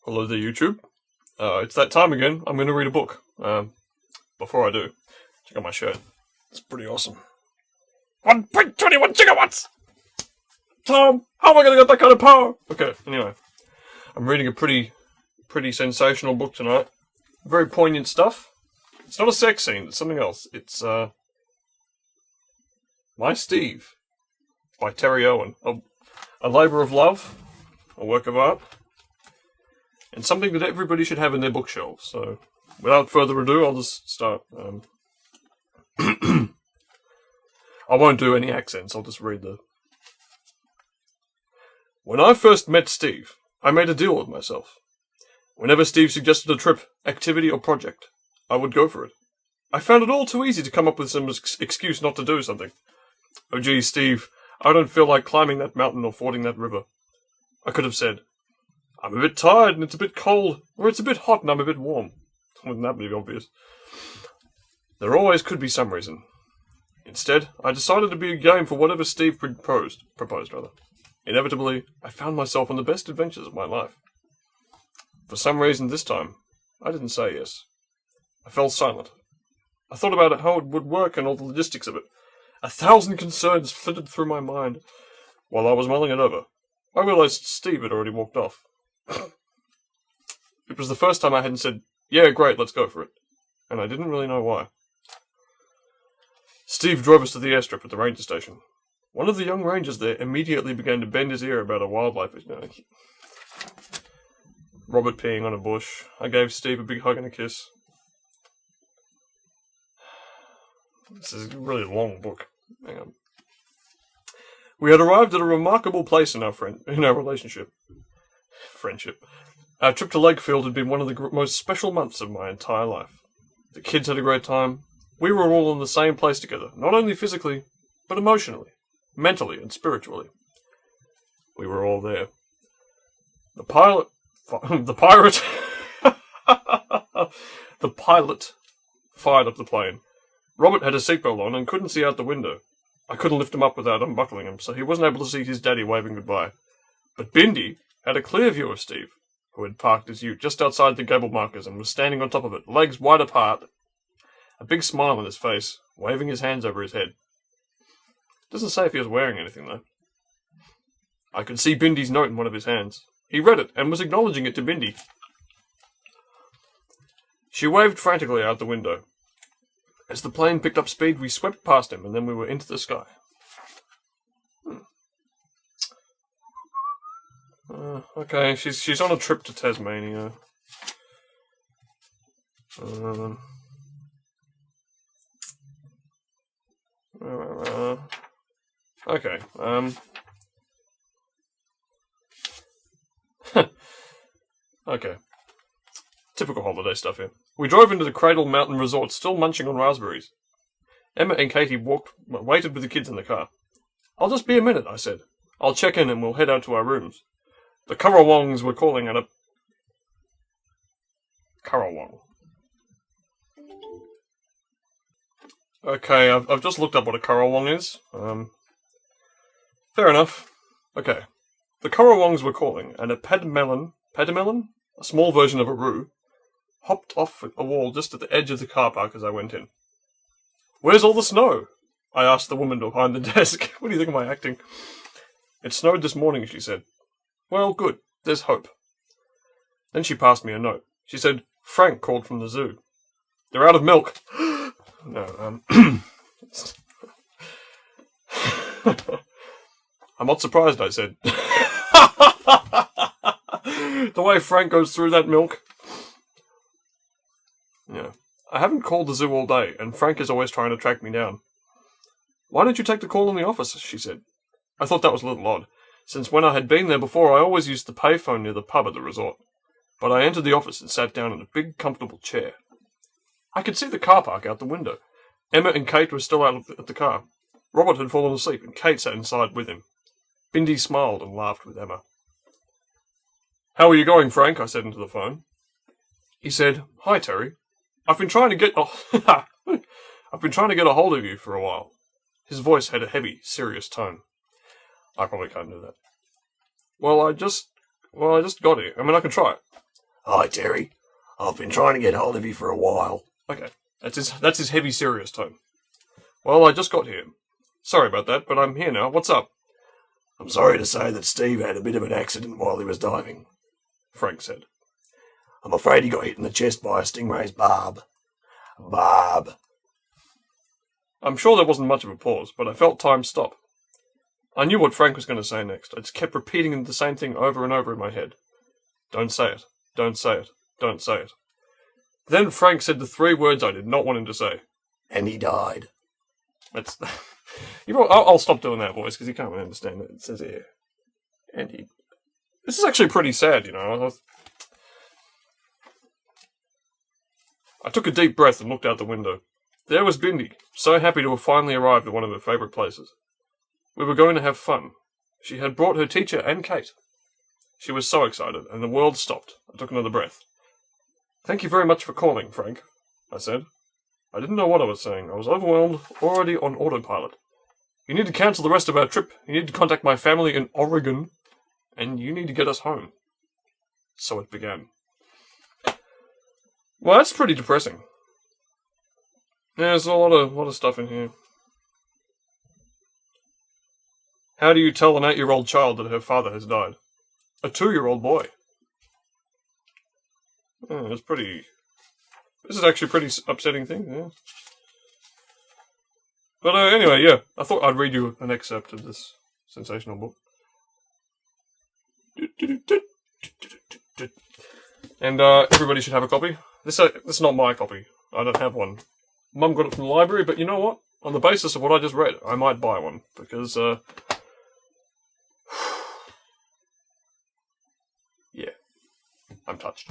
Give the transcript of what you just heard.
Hello there, YouTube. It's that time again. I'm going to read a book. Before I do, check out my shirt. It's pretty awesome. 1.21 gigawatts! Tom, how am I going to get that kind of power? Okay, anyway. I'm reading a pretty sensational book tonight. Very poignant stuff. It's not a sex scene, it's something else. It's, My Steve by Terri Irwin. A labour of love, a work of art, and something that everybody should have in their bookshelves. So, without further ado, I'll just start. I won't do any accents, I'll just read the... When I first met Steve, I made a deal with myself. Whenever Steve suggested a trip, activity, or project, I would go for it. I found it all too easy to come up with some excuse not to do something. Oh gee, Steve, I don't feel like climbing that mountain or fording that river. I could have said, I'm a bit tired and it's a bit cold, or it's a bit hot and I'm a bit warm. Wouldn't that be obvious? There always could be some reason. Instead, I decided to be game for whatever Steve proposed. Inevitably, I found myself on the best adventures of my life. For some reason this time, I didn't say yes. I fell silent. I thought about how it would work and all the logistics of it. 1,000 concerns flitted through my mind. While I was mulling it over, I realized Steve had already walked off. It was the first time I hadn't said, yeah, great, let's go for it. And I didn't really know why. Steve drove us to the airstrip at the ranger station. One of the young rangers there immediately began to bend his ear about a wildlife. Robert peeing on a bush. I gave Steve a big hug and a kiss. This is a really long book. Hang on. We had arrived at a remarkable place in our relationship. Friendship. Our trip to Lakefield had been one of the most special months of my entire life. The kids had a great time. We were all in the same place together, not only physically, but emotionally, mentally, and spiritually. We were all there. The pilot fired up the plane. Robert had a seatbelt on and couldn't see out the window. I couldn't lift him up without unbuckling him, so he wasn't able to see his daddy waving goodbye. But Bindi had a clear view of Steve, who had parked his ute just outside the gable markers and was standing on top of it, legs wide apart, a big smile on his face, waving his hands over his head. Doesn't say if he was wearing anything, though. I could see Bindi's note in one of his hands. He read it and was acknowledging it to Bindi. She waved frantically out the window. As the plane picked up speed, we swept past him, and then we were into the sky. Okay, she's on a trip to Tasmania. Okay, okay. Typical holiday stuff here. We drove into the Cradle Mountain Resort, still munching on raspberries. Emma and Katie waited with the kids in the car. I'll just be a minute, I said. I'll check in and we'll head out to our rooms. The Currawongs were calling at a... Currawong. Okay, I've just looked up what a Currawong is. Fair enough. Okay. The Currawongs were calling, and a Padamelon, a small version of a roo, hopped off a wall just at the edge of the car park as I went in. Where's all the snow? I asked the woman behind the desk. What do you think of my acting? It snowed this morning, she said. Well, good. There's hope. Then she passed me a note. She said, Frank called from the zoo. They're out of milk. No, I'm not surprised, I said. The way Frank goes through that milk. Yeah. I haven't called the zoo all day, and Frank is always trying to track me down. Why don't you take the call in the office, she said. I thought that was a little odd, since when I had been there before I always used the payphone near the pub at the resort. But I entered the office and sat down in a big, comfortable chair. I could see the car park out the window. Emma and Kate were still out at the car. Robert had fallen asleep, and Kate sat inside with him. Bindi smiled and laughed with Emma. How are you going, Frank? I said into the phone. He said, Hi, Terry. I've been trying to get a hold of you for a while. His voice had a heavy, serious tone. I probably can't do that. Well, I just got here. I mean, I can try it. Hi, Terry. I've been trying to get hold of you for a while. Okay, that's his heavy, serious tone. Well, I just got here. Sorry about that, but I'm here now. What's up? I'm sorry to say that Steve had a bit of an accident while he was diving, Frank said. I'm afraid he got hit in the chest by a stingray's barb. Barb. I'm sure there wasn't much of a pause, but I felt time stop. I knew what Frank was going to say next. I just kept repeating the same thing over and over in my head. Don't say it. Don't say it. Don't say it. Then Frank said the 3 words I did not want him to say. And he died. That's... I'll stop doing that voice, because you can't really understand it. It says here. And he... This is actually pretty sad, you know. I took a deep breath and looked out the window. There was Bindi, so happy to have finally arrived at one of her favourite places. We were going to have fun. She had brought her teacher and Kate. She was so excited, and the world stopped. I took another breath. Thank you very much for calling, Frank, I said. I didn't know what I was saying. I was overwhelmed, already on autopilot. You need to cancel the rest of our trip. You need to contact my family in Oregon. And you need to get us home. So it began. Well, that's pretty depressing. Yeah, there's a lot of stuff in here. How do you tell an 8-year-old child that her father has died? A 2-year-old boy. Yeah, it's pretty... This is actually a pretty upsetting thing, yeah. But anyway, yeah, I thought I'd read you an excerpt of this sensational book. And everybody should have a copy. This is not my copy. I don't have one. Mum got it from the library, but you know what? On the basis of what I just read, I might buy one, because, yeah, I'm touched.